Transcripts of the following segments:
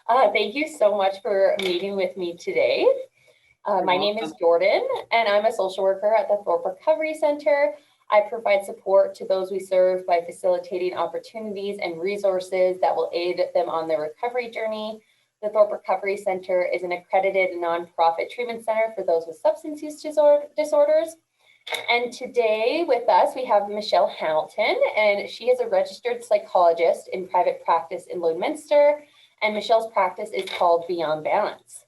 Thank you so much for meeting with me today. My name is Jordan, and I'm a social worker at the Thorpe Recovery Center. I provide support to those we serve by facilitating opportunities and resources that will aid them on their recovery journey. The Thorpe Recovery Center is an accredited nonprofit treatment center for those with substance use disorders. And today with us, we have Michelle Hamilton, and she is a registered psychologist in private practice in Lloydminster, and Michelle's practice is called Beyond Balance.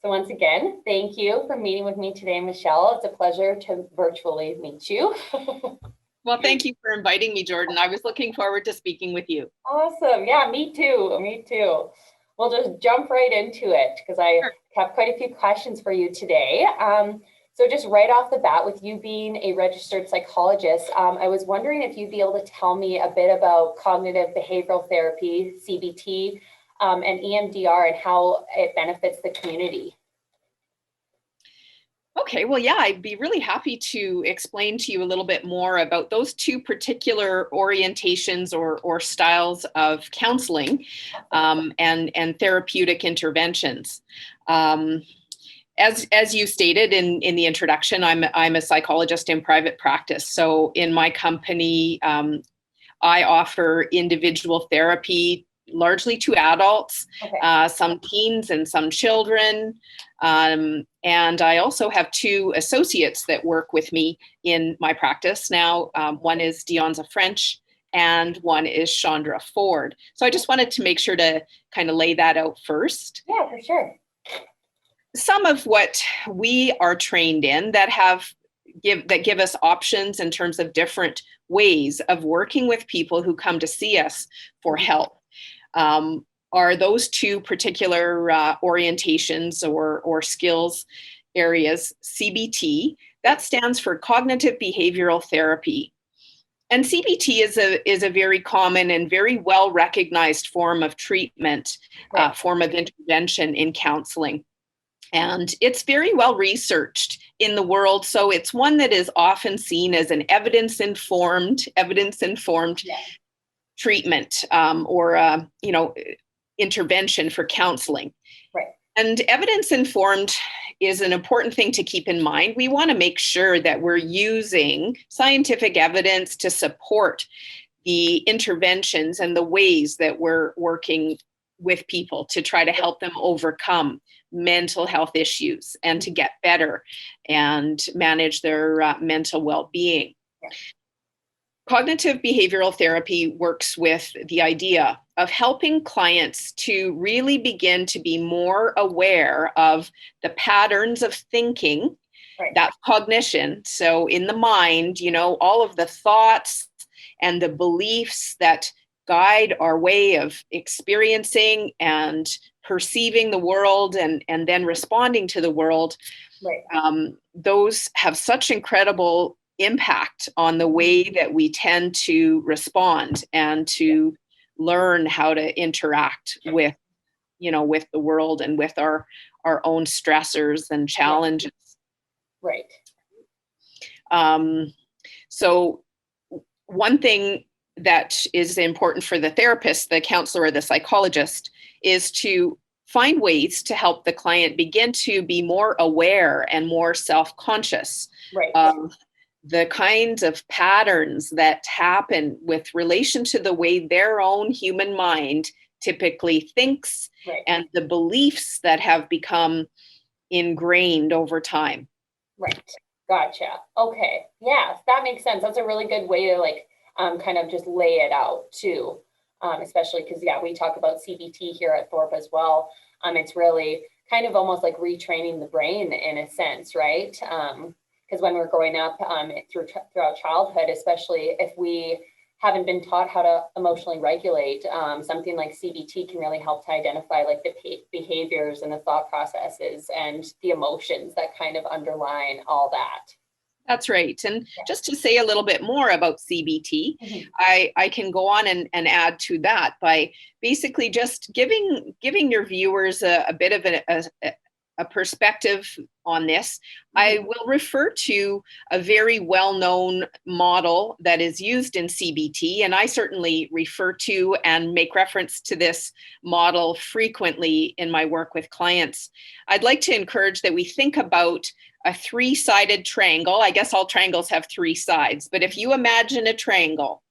So once again, thank you for meeting with me today, Michelle. It's a pleasure to virtually meet you. Well, thank you for inviting me, Jordan. I was looking forward to speaking with you. Awesome. Yeah, me too. Me too. We'll just jump right into it because I have quite a few questions for you today. So just right off the bat, with you being a registered psychologist, I was wondering if you'd be able to tell me a bit about cognitive behavioral therapy, CBT, and EMDR and how it benefits the community. Okay, well, yeah, I'd be really happy to explain to you a little bit more about those two particular orientations or styles of counseling and therapeutic interventions. As you stated in the introduction, I'm a psychologist in private practice. So in my company, I offer individual therapy largely to adults, some teens and some children. And I also have two associates that work with me in my practice now. One is Dionza French and one is Chandra Ford. So I just wanted to make sure to kind of lay that out first. Yeah, for sure. Some of what we are trained in that give us options in terms of different ways of working with people who come to see us for help. Are those two particular orientations or skills areas. CBT, that stands for Cognitive Behavioural Therapy. And CBT is a very common and very well recognized form of treatment, form of intervention in counseling. And it's very well researched in the world. So it's one that is often seen as an evidence-informed treatment or intervention for counseling. Right. And evidence-informed is an important thing to keep in mind. We want to make sure that we're using scientific evidence to support the interventions and the ways that we're working with people to try to help them overcome mental health issues and to get better and manage their mental well-being. Yeah. Cognitive behavioral therapy works with the idea of helping clients to really begin to be more aware of the patterns of thinking, that's cognition. So in the mind, all of the thoughts and the beliefs that guide our way of experiencing and perceiving the world and then responding to the world, those have such incredible impact on the way that we tend to respond and to learn how to interact with the world and with our own stressors and challenges. Right. So one thing that is important for the therapist, the counselor, or the psychologist is to find ways to help the client begin to be more aware and more self-conscious of the kinds of patterns that happen with relation to the way their own human mind typically thinks and the beliefs that have become ingrained over time. Right. Gotcha. Okay. Yeah, that makes sense. That's a really good way to kind of just lay it out too. Especially because, we talk about CBT here at Thorpe as well. It's really kind of almost like retraining the brain in a sense, right? Because when we're growing up throughout childhood, especially if we haven't been taught how to emotionally regulate, something like CBT can really help to identify like the behaviors and the thought processes and the emotions that kind of underline all that. That's right. And just to say a little bit more about CBT, I can go on and add to that by basically just giving your viewers a bit of a perspective on this, I will refer to a very well-known model that is used in CBT, and I certainly refer to and make reference to this model frequently in my work with clients. I'd like to encourage that we think about a three-sided triangle. I guess all triangles have three sides, but if you imagine a triangle,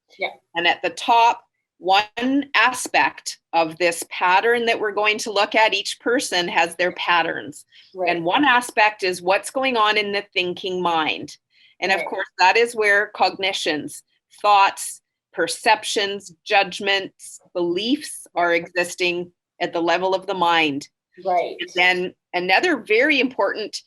and at the top, one aspect of this pattern that we're going to look at, each person has their patterns. Right. And one aspect is what's going on in the thinking mind. And of course, that is where cognitions, thoughts, perceptions, judgments, beliefs are existing at the level of the mind. Right. And then another very important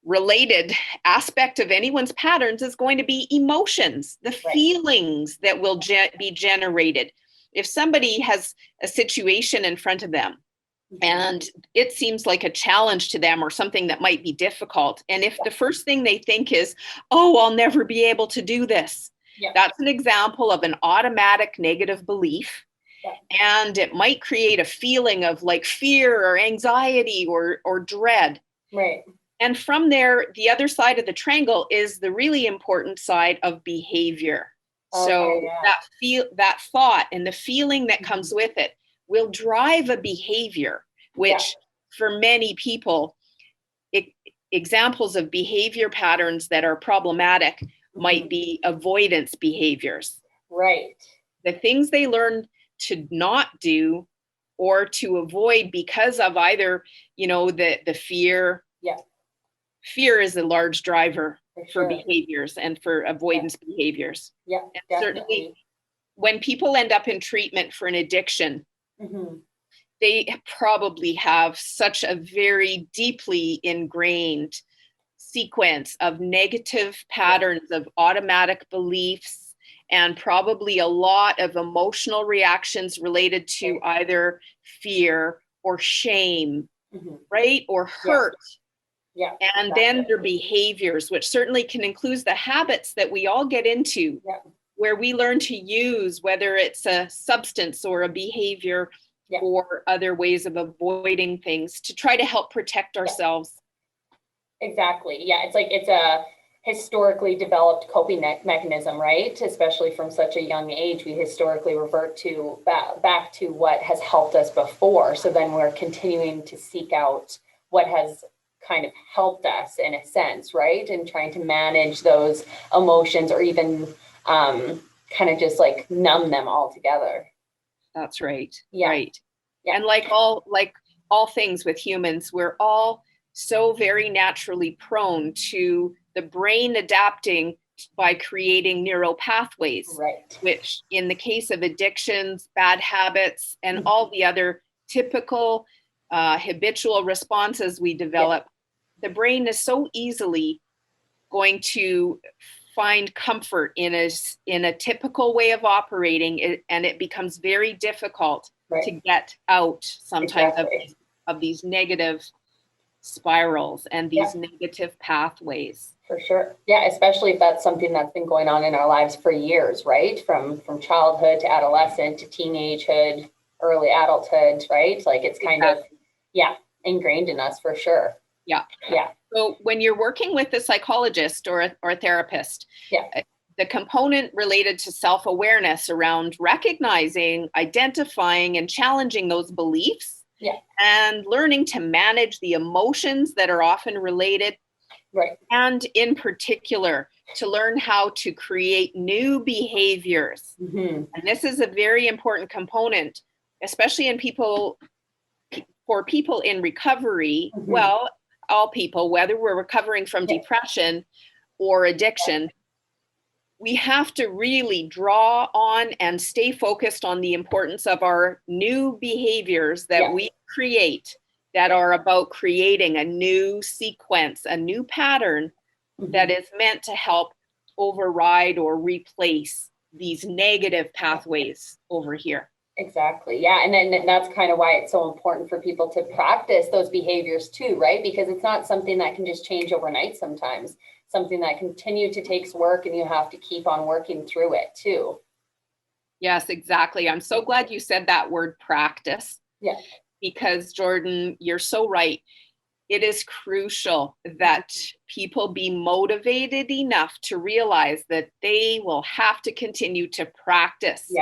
related aspect of anyone's patterns is going to be emotions, the feelings that will be generated. If somebody has a situation in front of them and it seems like a challenge to them or something that might be difficult, and if the first thing they think is, oh, I'll never be able to do this, that's an example of an automatic negative belief. And it might create a feeling of like fear or anxiety or dread. Right. And from there, the other side of the triangle is the really important side of behavior. So that thought and the feeling that comes with it will drive a behavior, which for many people, examples of behavior patterns that are problematic might be avoidance behaviors. Right. The things they learn to not do or to avoid because of either, the fear. Fear is a large driver for behaviors and for avoidance behaviors. Yeah, and certainly when people end up in treatment for an addiction, they probably have such a very deeply ingrained sequence of negative patterns of automatic beliefs and probably a lot of emotional reactions related to either fear or shame, right? Or hurt. Yeah, and then their behaviors, which certainly can include the habits that we all get into, where we learn to use, whether it's a substance or a behavior or other ways of avoiding things to try to help protect ourselves. Exactly. Yeah, it's a historically developed coping mechanism, right? Especially from such a young age, we historically revert to back to what has helped us before. So then we're continuing to seek out what has kind of helped us in a sense, right? And trying to manage those emotions or even kind of just like numb them altogether. That's right. Yeah. Right. Yeah. And like all things with humans, we're all so very naturally prone to the brain adapting by creating neural pathways, right? Which in the case of addictions, bad habits, and all the other typical habitual responses we develop, the brain is so easily going to find comfort in a typical way of operating, and it becomes very difficult to get out sometimes of these negative spirals and these negative pathways. For sure. Yeah, especially if that's something that's been going on in our lives for years, right? From childhood to adolescent to teenagehood, early adulthood, right? Like it's kind of, ingrained in us for sure. Yeah. Yeah. So when you're working with a psychologist or a therapist, the component related to self-awareness around recognizing, identifying, and challenging those beliefs and learning to manage the emotions that are often related. Right. And in particular, to learn how to create new behaviors. And this is a very important component, especially for people in recovery. Well, all people, whether we're recovering from depression or addiction, we have to really draw on and stay focused on the importance of our new behaviors that we create that are about creating a new sequence, a new pattern that is meant to help override or replace these negative pathways over here. Exactly. Yeah. And then that's kind of why it's so important for people to practice those behaviors too, right? Because it's not something that can just change overnight sometimes, something that takes work and you have to keep on working through it too. Yes, exactly. I'm so glad you said that word practice. Yeah. Because Jordan, you're so right. it is crucial that people be motivated enough to realize that they will have to continue to practice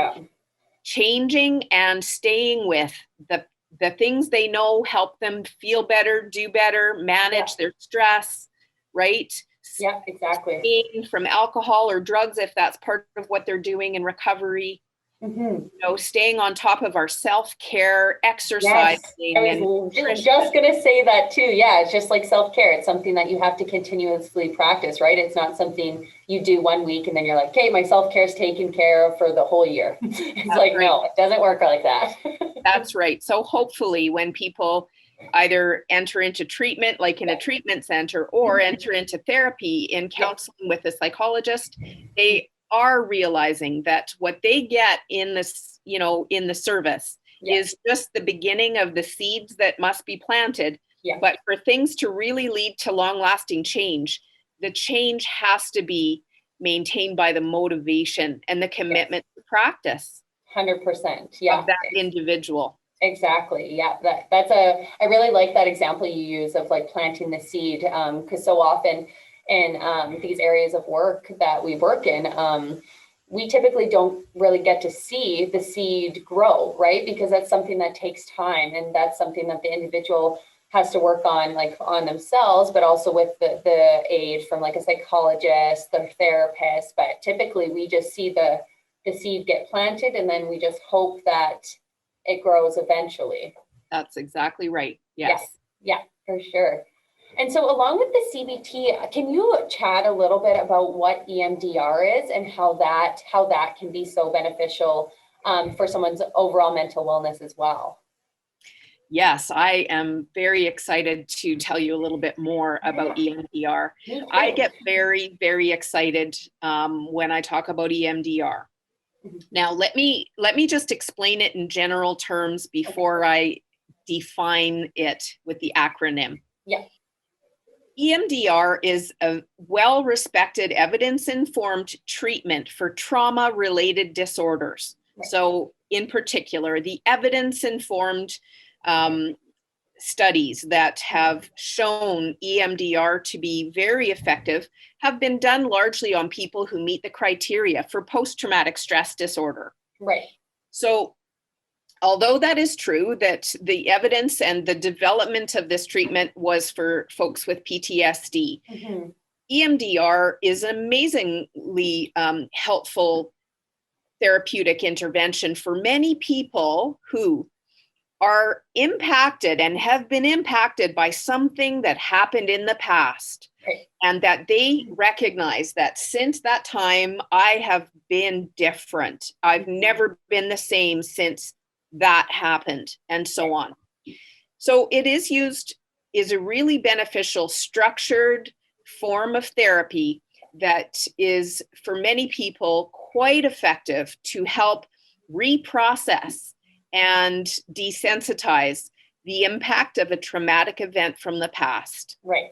changing and staying with the things they know help them feel better, do better, manage their stress, right? Yeah, exactly. Staying from alcohol or drugs if that's part of what they're doing in recovery. You know, staying on top of our self-care, exercising. Yes, I was just going to say that too. Yeah, it's just like self-care. It's something that you have to continuously practice, right? It's not something you do one week and then you're like, okay, my self-care is taken care of for the whole year. It's that's like, right. No, it doesn't work like that. That's right. So hopefully when people either enter into treatment, like in a treatment center, or enter into therapy in counseling with a psychologist, they are realizing that what they get in this, you know, in the service is just the beginning of the seeds that must be planted. But for things to really lead to long-lasting change, the change has to be maintained by the motivation and the commitment to practice. 100%. Of that individual. Exactly. Yeah. I really like that example you use of like planting the seed, because so often in these areas of work that we work in, we typically don't really get to see the seed grow, right? Because that's something that takes time, and that's something that the individual has to work on, like on themselves, but also with the aid from like a psychologist, the therapist. But typically we just see the seed get planted, and then we just hope that it grows eventually. That's exactly right. Yes. Yeah, for sure. And so along with the CBT, can you chat a little bit about what EMDR is and how that can be so beneficial for someone's overall mental wellness as well? Yes, I am very excited to tell you a little bit more about EMDR. I get very, very excited when I talk about EMDR. Now, let me just explain it in general terms before I define it with the acronym. EMDR is a well-respected, evidence-informed treatment for trauma-related disorders. So, in particular, the evidence-informed studies that have shown EMDR to be very effective have been done largely on people who meet the criteria for post-traumatic stress disorder. Right. So, although that is true that the evidence and the development of this treatment was for folks with PTSD, EMDR is an amazingly helpful therapeutic intervention for many people who are impacted and have been impacted by something that happened in the past. And that they recognize that since that time, I have been different. I've never been the same since that happened, and so on. So it is a really beneficial, structured form of therapy that is, for many people, quite effective to help reprocess and desensitize the impact of a traumatic event from the past. Right.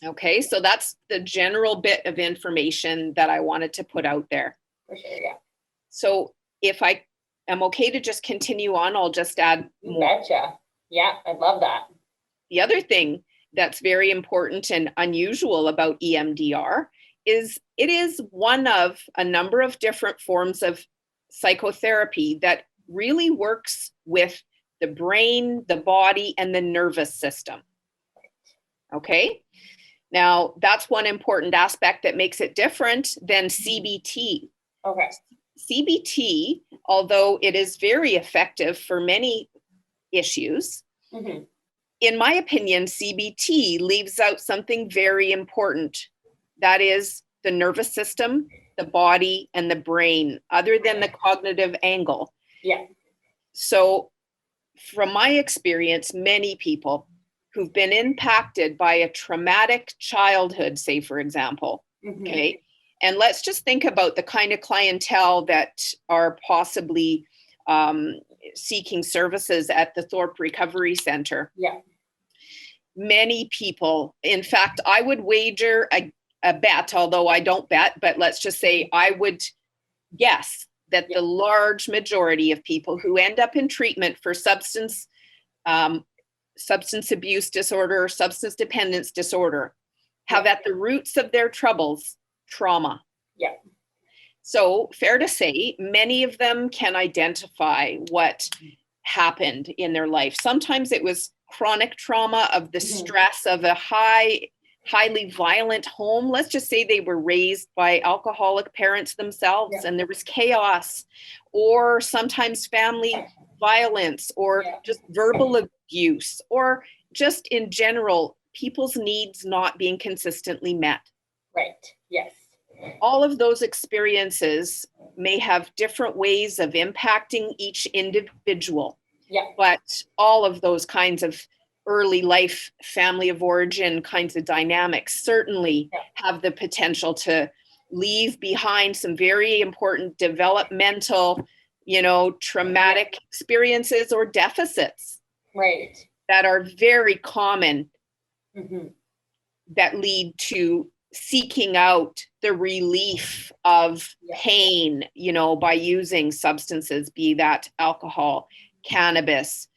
Okay, so that's the general bit of information that I wanted to put out there. For sure, yeah. So if I am okay to just continue on, I'll just add more. Betcha. Yeah, I love that. The other thing that's very important and unusual about EMDR is it is one of a number of different forms of psychotherapy that really works with the brain, the body, and the nervous system. Okay? Now, that's one important aspect that makes it different than CBT. Okay. CBT, although it is very effective for many issues, in my opinion, CBT leaves out something very important. That is the nervous system, the body, and the brain, other than the cognitive angle. Yeah. So from my experience, many people who've been impacted by a traumatic childhood, say, for example, okay, and let's just think about the kind of clientele that are possibly seeking services at the Thorpe Recovery Center. Yeah. Many people, in fact, I would wager a bet, although I don't bet, but let's just say I would guess that the large majority of people who end up in treatment for substance substance abuse disorder, substance dependence disorder, have at the roots of their troubles trauma. Yeah. So fair to say, many of them can identify what happened in their life. Sometimes it was chronic trauma of the stress of a highly violent home. Let's just say they were raised by alcoholic parents themselves and there was chaos, or sometimes family violence, or just verbal abuse, or just in general, people's needs not being consistently met. Right. Yes. All of those experiences may have different ways of impacting each individual. Yeah. But all of those kinds of early life, family of origin kinds of dynamics certainly have the potential to leave behind some very important developmental, traumatic experiences or deficits. Right. That are very common, that lead to seeking out the relief of pain, by using substances, be that alcohol, cannabis,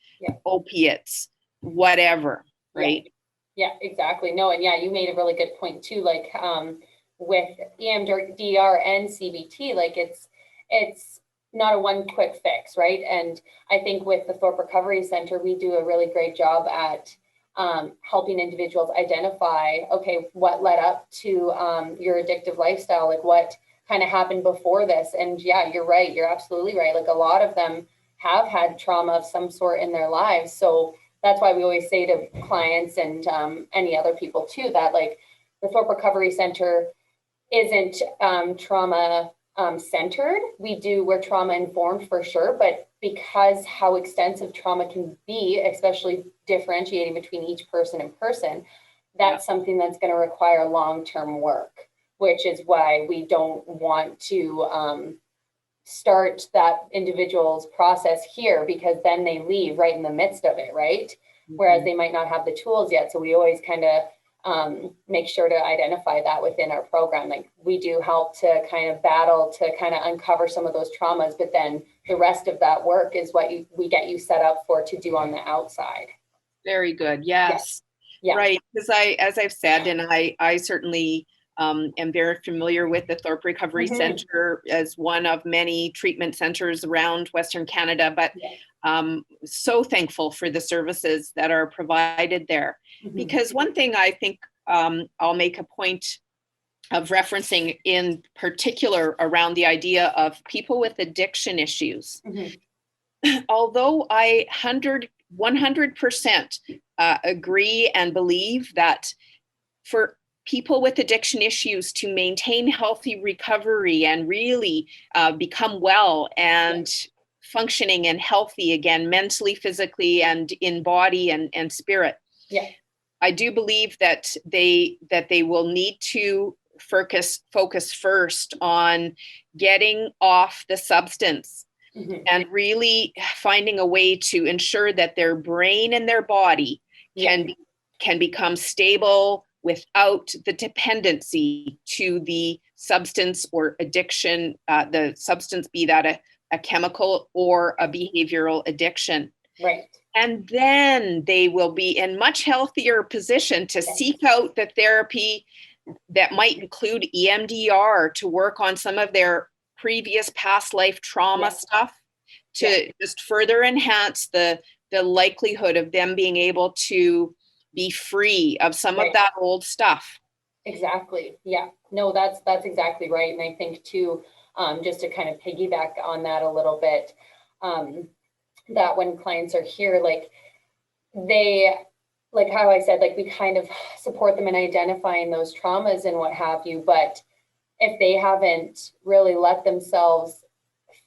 opiates, whatever, right? Yeah, exactly. No, and you made a really good point too. Like with EMDR and CBT, like it's not a one quick fix, right? And I think with the Thorpe Recovery Center, we do a really great job at helping individuals identify, okay, what led up to your addictive lifestyle, like what kind of happened before this. And you're right. You're absolutely right. Like a lot of them have had trauma of some sort in their lives. So that's why we always say to clients and any other people too, that like the Thorpe Recovery Center isn't trauma centered. We're trauma informed for sure, but because how extensive trauma can be, especially differentiating between each person and person, that's something that's going to require long-term work, which is why we don't want to start that individual's process here, because then they leave right in the midst of it, right? Whereas they might not have the tools yet. So we always kind of make sure to identify that within our program. Like we do help to kind of battle to kind of uncover some of those traumas, but then the rest of that work is what we get you set up for to do on the outside. Very good. Yes. Yeah. Right. Because as I've said, and I certainly am very familiar with the Thorpe Recovery Center as one of many treatment centers around Western Canada, but so thankful for the services that are provided there. Because one thing I think I'll make a point of referencing in particular around the idea of people with addiction issues. Although I 100% agree and believe that for people with addiction issues to maintain healthy recovery and really become well and functioning and healthy again, mentally, physically, and in body and spirit. I do believe that they will need to focus first on getting off the substance and really finding a way to ensure that their brain and their body can become stable without the dependency to the substance or addiction, the substance, be that a chemical or a behavioral addiction. Right. And then they will be in much healthier position to seek out the therapy that might include EMDR to work on some of their previous past life trauma stuff to just further enhance the likelihood of them being able to be free of some of that old stuff. Exactly. Yeah. No, that's exactly right. And I think too, just to kind of piggyback on that a little bit, that when clients are here, like they, like how I said, like we kind of support them in identifying those traumas and what have you. But if they haven't really let themselves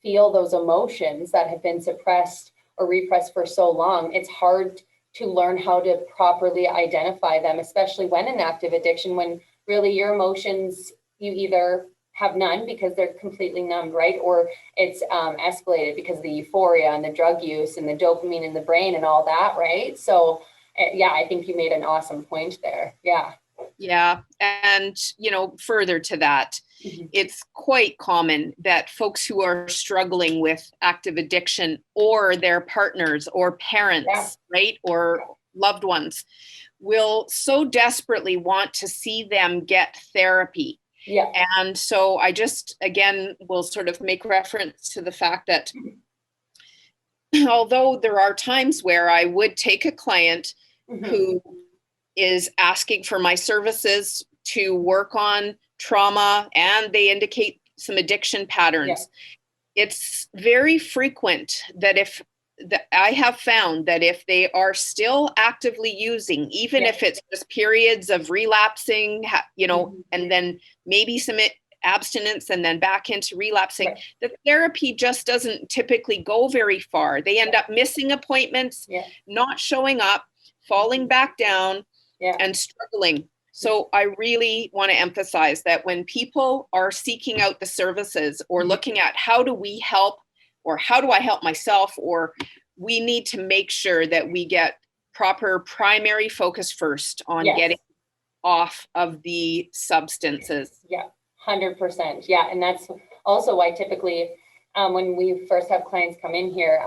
feel those emotions that have been suppressed or repressed for so long, it's hard to learn how to properly identify them, especially when in active addiction, when really your emotions, you either have none because they're completely numbed, right? Or it's escalated because of the euphoria and the drug use and the dopamine in the brain and all that, right? So I think you made an awesome point there. Yeah. And, further to that, it's quite common that folks who are struggling with active addiction or their partners or parents, right? Or loved ones will so desperately want to see them get therapy. Yeah. And so I just, again, will sort of make reference to the fact that although there are times where I would take a client who is asking for my services to work on trauma and they indicate some addiction patterns, it's very frequent that I have found that if they are still actively using, even if it's just periods of relapsing, and then maybe some abstinence and then back into relapsing, the therapy just doesn't typically go very far. They end up missing appointments, not showing up, falling back down, and struggling. So I really want to emphasize that when people are seeking out the services or looking at how do we help, or how do I help myself, or we need to make sure that we get proper primary focus first on getting off of the substances. 100%. Yeah. And that's also why typically when we first have clients come in here,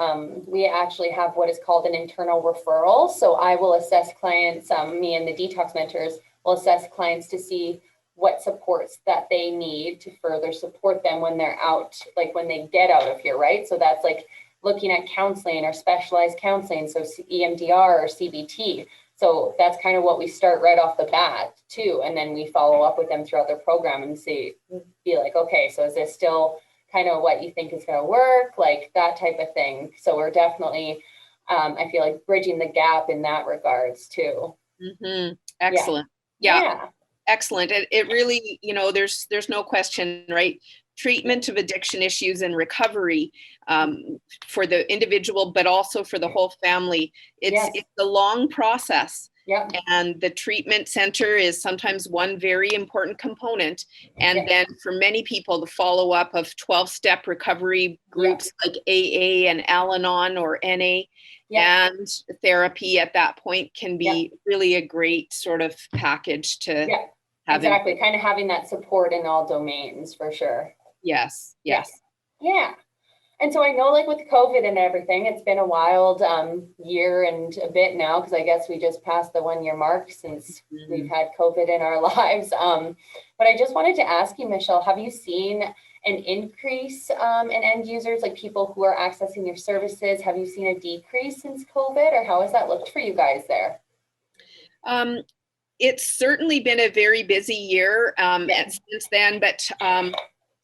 we actually have what is called an internal referral. So I will assess clients, me and the detox mentors will assess clients to see what supports that they need to further support them when they're out, like when they get out of here, right? So that's like looking at counseling or specialized counseling, so EMDR or CBT. So that's kind of what we start right off the bat too. And then we follow up with them throughout their program and be like, okay, so is this still kind of what you think is going to work? Like that type of thing. So we're definitely, I feel like bridging the gap in that regards too. Excellent. Yeah. Excellent. It really, there's no question, right? Treatment of addiction issues and recovery for the individual, but also for the whole family. It's a long process. And the treatment center is sometimes one very important component. And then for many people, the follow-up of 12-step recovery groups like AA and Al-Anon or NA and therapy at that point can be really a great sort of package to have. Exactly. Kind of having that support in all domains for sure. Yes. Yeah. And so I know like with COVID and everything, it's been a wild year and a bit now, because I guess we just passed the 1-year mark since we've had COVID in our lives. But I just wanted to ask you, Michelle, have you seen an increase in end users, like people who are accessing your services? Have you seen a decrease since COVID, or how has that looked for you guys there? It's certainly been a very busy year since then, but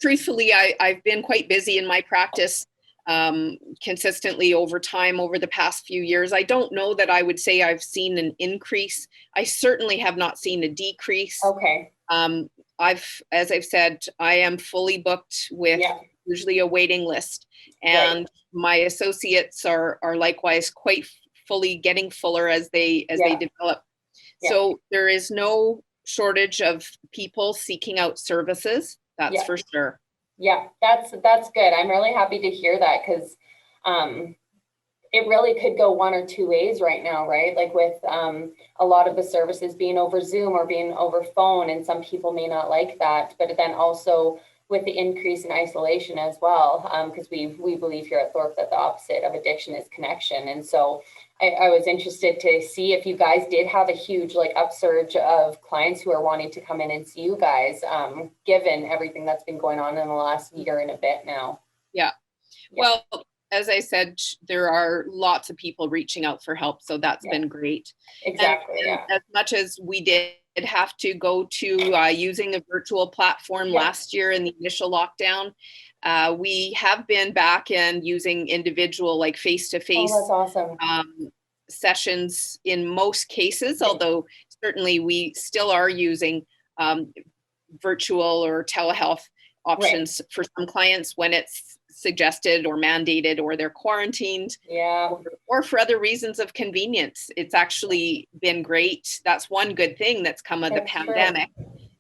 truthfully, I've been quite busy in my practice consistently over time, over the past few years. I don't know that I would say I've seen an increase. I certainly have not seen a decrease. Okay. As I've said, I am fully booked with usually a waiting list, and my associates are likewise quite fully getting fuller as they develop. So there is no shortage of people seeking out services. That's for sure. Yeah, that's good. I'm really happy to hear that, because it really could go one or two ways right now, right? Like with a lot of the services being over Zoom or being over phone, and some people may not like that, but then also with the increase in isolation as well, because we believe here at Thorpe that the opposite of addiction is connection. And so I was interested to see if you guys did have a huge like upsurge of clients who are wanting to come in and see you guys, given everything that's been going on in the last year and a bit now. Well, as I said, there are lots of people reaching out for help, so that's been great. Exactly. And as much as we did have to go to using a virtual platform last year in the initial lockdown, we have been back and using individual, like face-to-face that's awesome. sessions in most cases, although certainly we still are using virtual or telehealth options for some clients when it's suggested or mandated, or they're quarantined, or for other reasons of convenience. It's actually been great. That's one good thing that's come of the pandemic,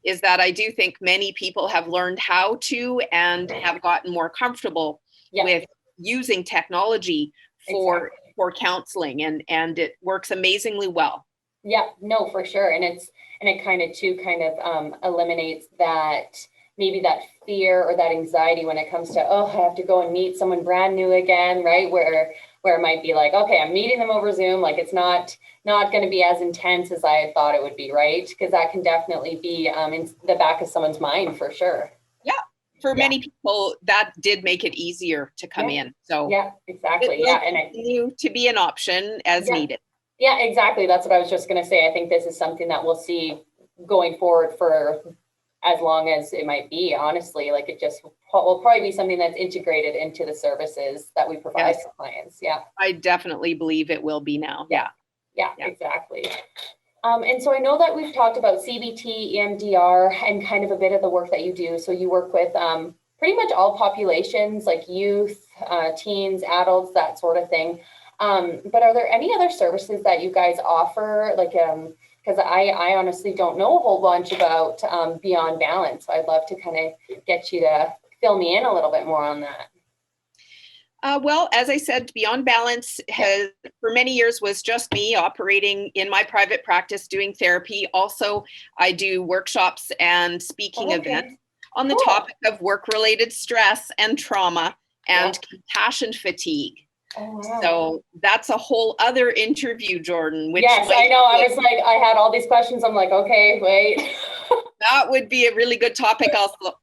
is that I do think many people have learned how to and have gotten more comfortable with using technology for counseling, and it works amazingly well. Yeah, no, for sure. And it kind of eliminates that, maybe that fear or that anxiety when it comes to, I have to go and meet someone brand new again, right? Where where it might be like, okay, I'm meeting them over Zoom. Like it's not going to be as intense as I had thought it would be, right? Because that can definitely be in the back of someone's mind for sure. Yeah. For many people, that did make it easier to come in. So yeah, exactly. It will continue to be an option as needed. Yeah, exactly. That's what I was just going to say. I think this is something that we'll see going forward for as long as it might be, honestly. Like it just will probably be something that's integrated into the services that we provide to clients. Yeah. I definitely believe it will be now. Yeah, exactly. And so I know that we've talked about CBT, EMDR, and kind of a bit of the work that you do. So you work with pretty much all populations, like youth, teens, adults, that sort of thing. But are there any other services that you guys offer? Like, because I honestly don't know a whole bunch about Beyond Balance. So I'd love to kind of get you to fill me in a little bit more on that. Well, as I said, Beyond Balance has, for many years, was just me operating in my private practice doing therapy. Also, I do workshops and speaking events on the topic of work-related stress and trauma and compassion fatigue. Oh, wow. So that's a whole other interview, Jordan. Which yes, I know. I was like, I had all these questions. I'm like, okay, wait. That would be a really good topic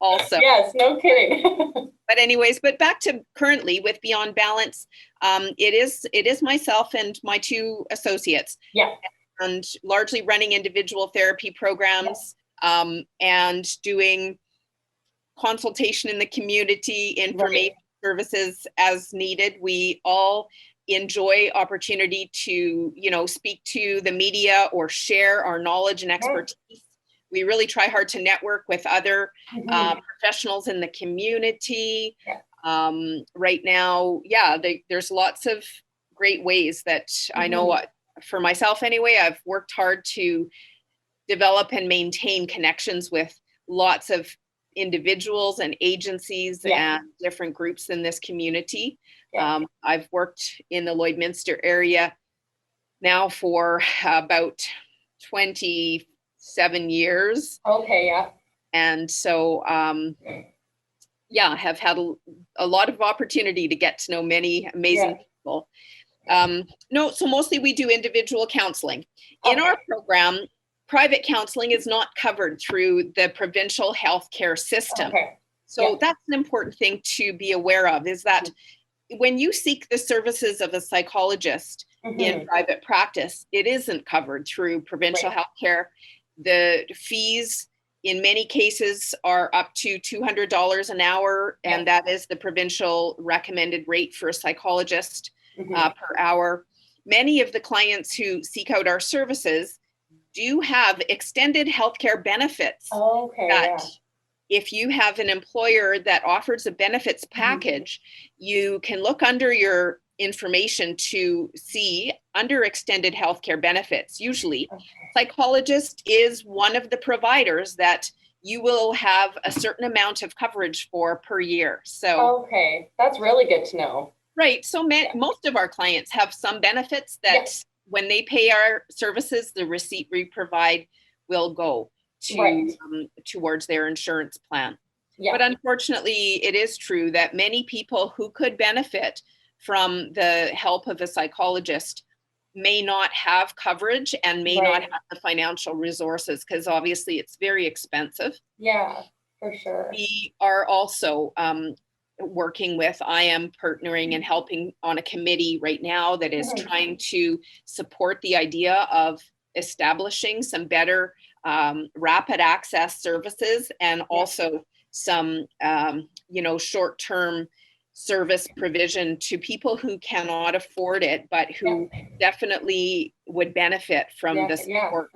also. Yes, no kidding. But anyways, but back to currently with Beyond Balance, it is myself and my two associates. Yeah. And largely running individual therapy programs and doing consultation in the community, information services as needed. We all enjoy opportunity to, speak to the media or share our knowledge and expertise. We really try hard to network with other professionals in the community. Right now, there's lots of great ways that I know, for myself anyway, I've worked hard to develop and maintain connections with lots of individuals and agencies and different groups in this community. I've worked in the Lloydminster area now for about 27 years. Okay, yeah. And so, have had a lot of opportunity to get to know many amazing people. So mostly we do individual counseling. In our program, private counseling is not covered through the provincial healthcare system. So that's an important thing to be aware of, is that when you seek the services of a psychologist in private practice, it isn't covered through provincial healthcare. The fees in many cases are up to $200 an hour, and that is the provincial recommended rate for a psychologist per hour. Many of the clients who seek out our services do have extended healthcare benefits. If you have an employer that offers a benefits package, you can look under your information to see under extended healthcare benefits. Usually, psychologist is one of the providers that you will have a certain amount of coverage for per year. So, that's really good to know. Right. So most of our clients have some benefits that when they pay our services, the receipt we provide will go to towards their insurance plan. But unfortunately, it is true that many people who could benefit from the help of a psychologist may not have coverage and may not have the financial resources, because obviously it's very expensive. Yeah, for sure. We are also I am partnering and helping on a committee right now that is trying to support the idea of establishing some better rapid access services and also some, short-term service provision to people who cannot afford it, but who definitely would benefit from the support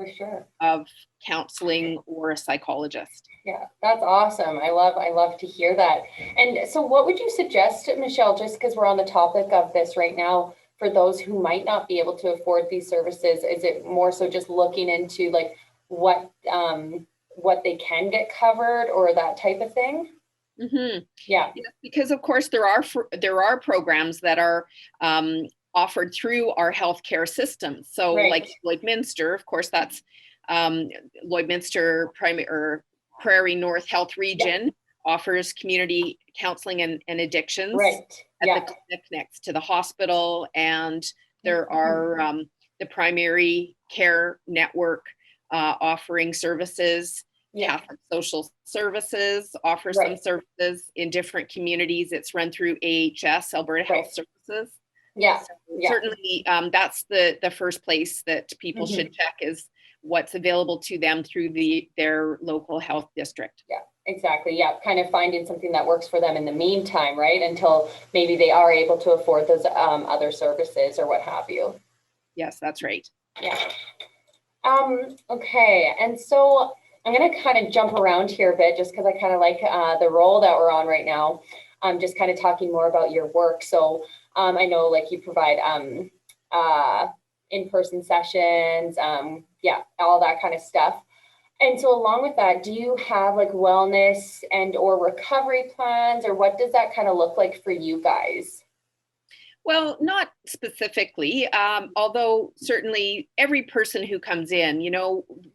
of counseling or a psychologist. Yeah, that's awesome. I love to hear that. And so what would you suggest, Michelle, just because we're on the topic of this right now, for those who might not be able to afford these services? Is it more so just looking into like what they can get covered or that type of thing? Yeah, because of course there are programs that are offered through our healthcare system. So like Lloydminster, of course, that's Lloydminster Prairie North Health Region offers community counseling and addictions Right. at Yeah. the clinic next to the hospital. And there are the primary care network offering services. Yeah. Catholic Social Services offers some services in different communities. It's run through AHS, Alberta Health Services. Yeah. So Yeah. certainly that's the first place that people should check, is what's available to them through their local health district. Yeah, exactly. Yeah, kind of finding something that works for them in the meantime, right? Until maybe they are able to afford those other services or what have you. Yes, that's right. Yeah. Okay, and so I'm going to kind of jump around here a bit just because I kind of like the role that we're on right now. Just kind of talking more about your work. So I know like you provide in-person sessions, yeah, all that kind of stuff. And so along with that, do you have like wellness and or recovery plans, or what does that kind of look like for you guys? Well, not specifically, although certainly every person who comes in,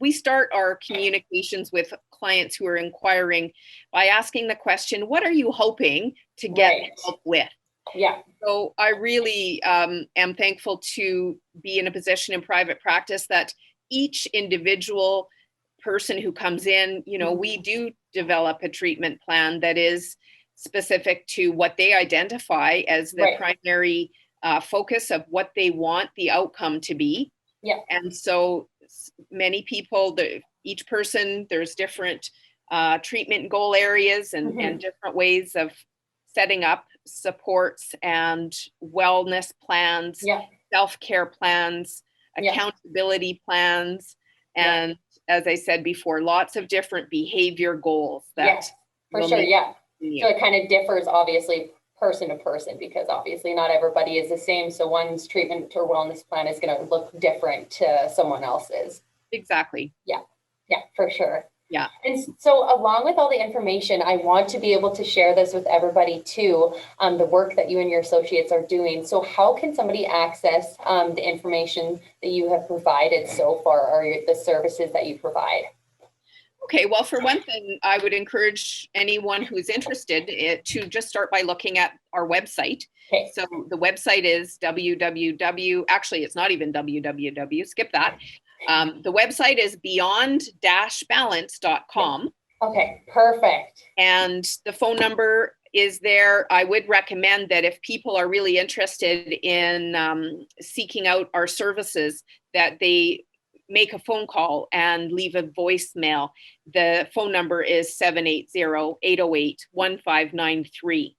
we start our communications with clients who are inquiring by asking the question, what are you hoping to get help with? Yeah. So I really am thankful to be in a position in private practice that each individual person who comes in, we do develop a treatment plan that is specific to what they identify as the primary focus of what they want the outcome to be. Yeah. And so many people, each person, there's different treatment goal areas and different ways of setting up supports and wellness plans, self-care plans, accountability plans, and as I said before, lots of different behavior goals. For sure. Yeah. So it kind of differs obviously person to person, because obviously not everybody is the same. So one's treatment or wellness plan is going to look different to someone else's. Exactly. Yeah. Yeah, for sure. Yeah. And so along with all the information, I want to be able to share this with everybody too, the work that you and your associates are doing. So how can somebody access the information that you have provided so far, or the services that you provide? Okay, well, for one thing, I would encourage anyone who's interested to just start by looking at our website. Okay. So the website is actually, it's not even www, skip that. The website is beyond-balance.com. Okay, perfect. And the phone number is there. I would recommend that if people are really interested in seeking out our services, that they make a phone call and leave a voicemail. The phone number is 780-808-1593.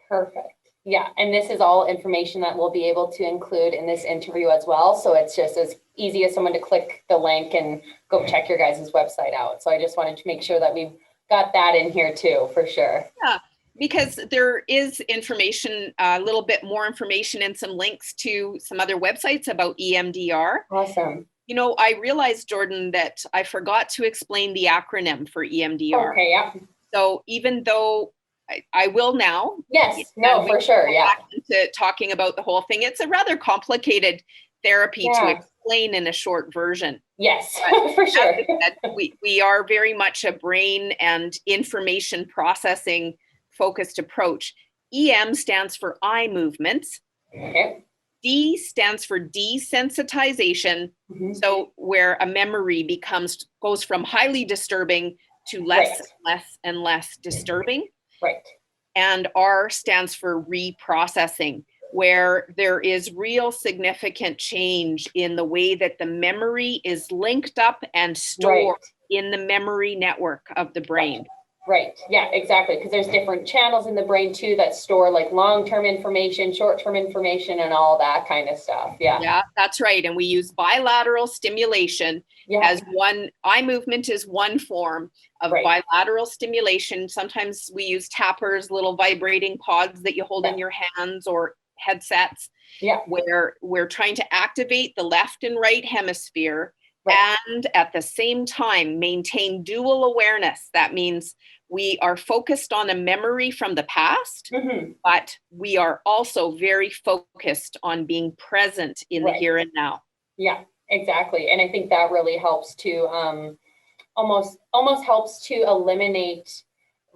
Perfect. Yeah, and this is all information that we'll be able to include in this interview as well. So it's just as easy as someone to click the link and go check your guys' website out. So I just wanted to make sure that we've got that in here too, for sure. Yeah, because there is information, a little bit more information and some links to some other websites about EMDR. Awesome. I realized, Jordan, that I forgot to explain the acronym for EMDR. Okay, yeah. So even though I will now. Yes, no, for sure, yeah. Into talking about the whole thing. It's a rather complicated therapy to explain in a short version. Yes, for sure. We are very much a brain and information processing focused approach. EM stands for eye movements. Okay. D stands for desensitization. So where a memory goes from highly disturbing to less and less disturbing. Right. And R stands for reprocessing, where there is real significant change in the way that the memory is linked up and stored in the memory network of the brain. Right. Yeah, exactly. Because there's different channels in the brain too that store like long-term information, short-term information, and all that kind of stuff. Yeah. Yeah, that's right. And we use bilateral stimulation as one. Eye movement is one form of bilateral stimulation. Sometimes we use tappers, little vibrating pods that you hold in your hands, or headsets, where we're trying to activate the left and right hemisphere. And at the same time, maintain dual awareness. That means we are focused on a memory from the past, but we are also very focused on being present in the here and now. Yeah, exactly. And I think that really helps to almost helps to eliminate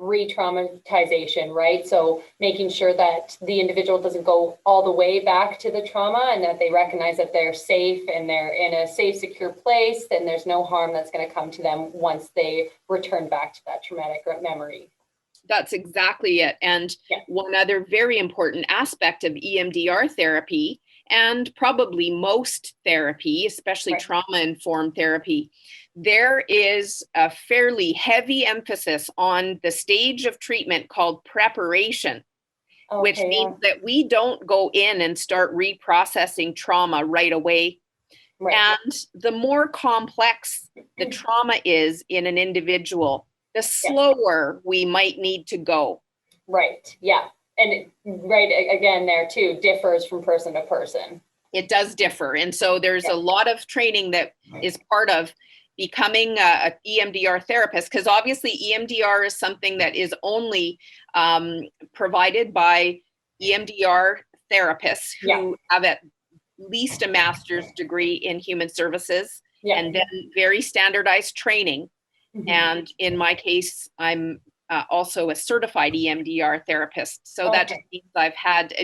re-traumatization, right? So making sure that the individual doesn't go all the way back to the trauma, and that they recognize that they're safe and they're in a safe, secure place, and there's no harm that's going to come to them once they return back to that traumatic memory. That's exactly it. And one other very important aspect of EMDR therapy, and probably most therapy, especially trauma-informed therapy, there is a fairly heavy emphasis on the stage of treatment called preparation, which means that we don't go in and start reprocessing trauma right away. And the more complex the trauma is in an individual, the slower we might need to go. Right. Yeah. And again, there too, differs from person to person. It does differ. And so there's a lot of training that is part of becoming a EMDR therapist, because obviously EMDR is something that is only provided by EMDR therapists who have at least a master's degree in human services, and then very standardized training. And in my case, I'm also a certified EMDR therapist. So that just means I've had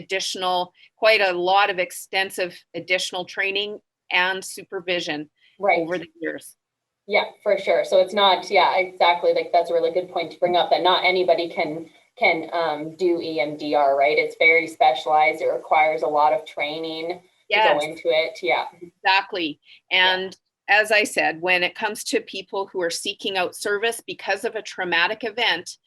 quite a lot of extensive additional training and supervision over the years. Yeah, for sure. So it's not, exactly. Like that's a really good point to bring up, that not anybody can do EMDR, right? It's very specialized. It requires a lot of training to go into it. Yeah, exactly. And as I said, when it comes to people who are seeking out service because of a traumatic event,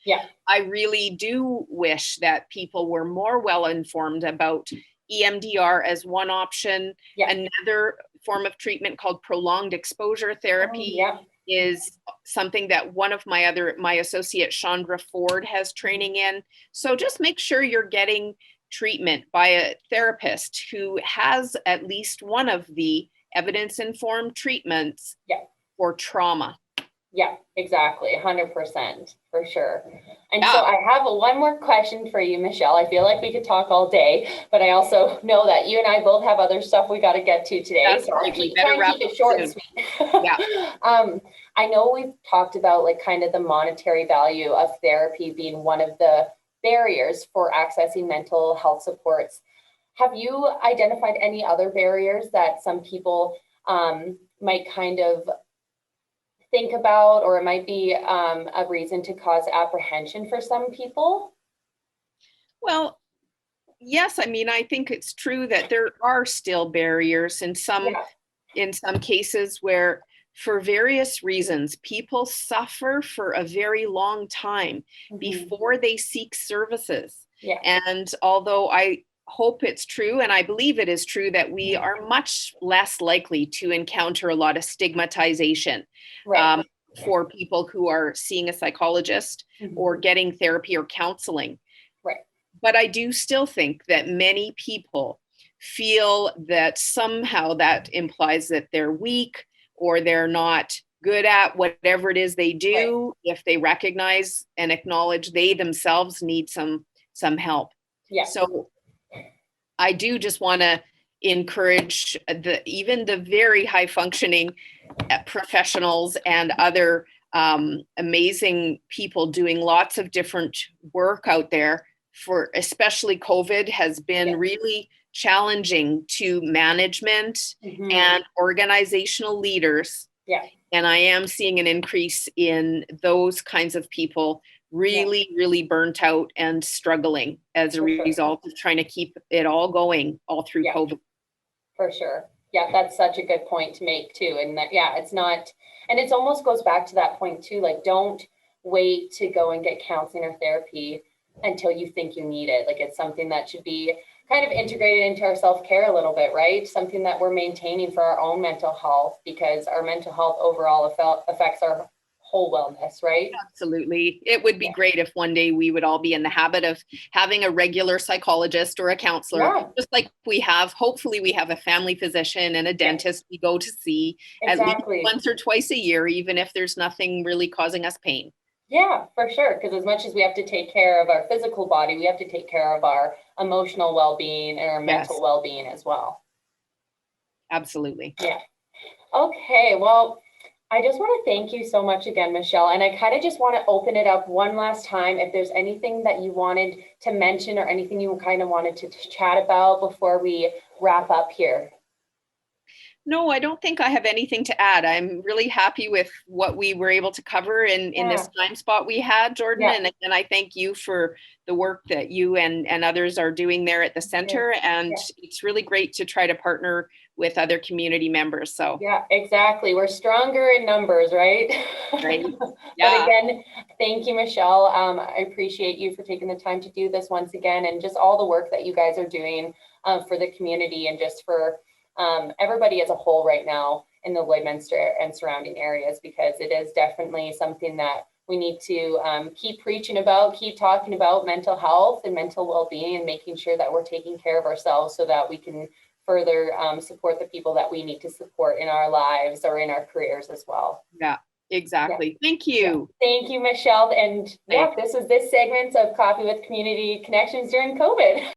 I really do wish that people were more well informed about EMDR as one option. Another form of treatment called prolonged exposure therapy is something that one of my associate Chandra Ford has training in. So just make sure you're getting treatment by a therapist who has at least one of the evidence-informed treatments for trauma. Yeah, exactly. 100% for sure. And so I have one more question for you, Michelle. I feel like we could talk all day, but I also know that you and I both have other stuff we got to get to today. That's so right. I'll keep it short and sweet. I know we've talked about like kind of the monetary value of therapy being one of the barriers for accessing mental health supports. Have you identified any other barriers that some people might kind of think about, or it might be a reason to cause apprehension for some people? Well, yes. I mean, I think it's true that there are still barriers in some cases where, for various reasons, people suffer for a very long time before they seek services. And although I hope it's true, and I believe it is true, that we are much less likely to encounter a lot of stigmatization for people who are seeing a psychologist or getting therapy or counseling. But I do still think that many people feel that somehow that implies that they're weak or they're not good at whatever it is they do if they recognize and acknowledge they themselves need some help. So I do just want to encourage even the very high functioning professionals and other amazing people doing lots of different work out there, for especially COVID has been really challenging to management and organizational leaders. And I am seeing an increase in those kinds of people really burnt out and struggling as a result of trying to keep it all going all through COVID. For sure. Yeah, that's such a good point to make too. And that, it's not, and it almost goes back to that point too, like don't wait to go and get counseling or therapy until you think you need it. Like it's something that should be kind of integrated into our self-care a little bit, right? Something that we're maintaining for our own mental health, because our mental health overall affects our whole wellness, right? Absolutely. It would be great if one day we would all be in the habit of having a regular psychologist or a counselor, just like hopefully we have a family physician and a dentist we go to see at least once or twice a year, even if there's nothing really causing us pain. Yeah, for sure. Because as much as we have to take care of our physical body, we have to take care of our emotional well-being and our mental well-being as well. Absolutely. Yeah. Okay. Well, I just want to thank you so much again, Michelle. And I kind of just want to open it up one last time. If there's anything that you wanted to mention or anything you kind of wanted to chat about before we wrap up here. No, I don't think I have anything to add. I'm really happy with what we were able to cover in this time spot we had, Jordan. Yeah. And I thank you for the work that you and others are doing there at the center. And it's really great to try to partner with other community members. So yeah, exactly. We're stronger in numbers, right? Right. Yeah. But again, thank you, Michelle. I appreciate you for taking the time to do this once again, and just all the work that you guys are doing for the community and just for everybody as a whole right now in the Lloydminster and surrounding areas, because it is definitely something that we need to keep preaching about, keep talking about mental health and mental well-being, and making sure that we're taking care of ourselves so that we can further support the people that we need to support in our lives or in our careers as well. Yeah, exactly. Yeah. Thank you. Yeah. Thank you, Michelle. And this is this segment of Coffee with Community Connections during COVID.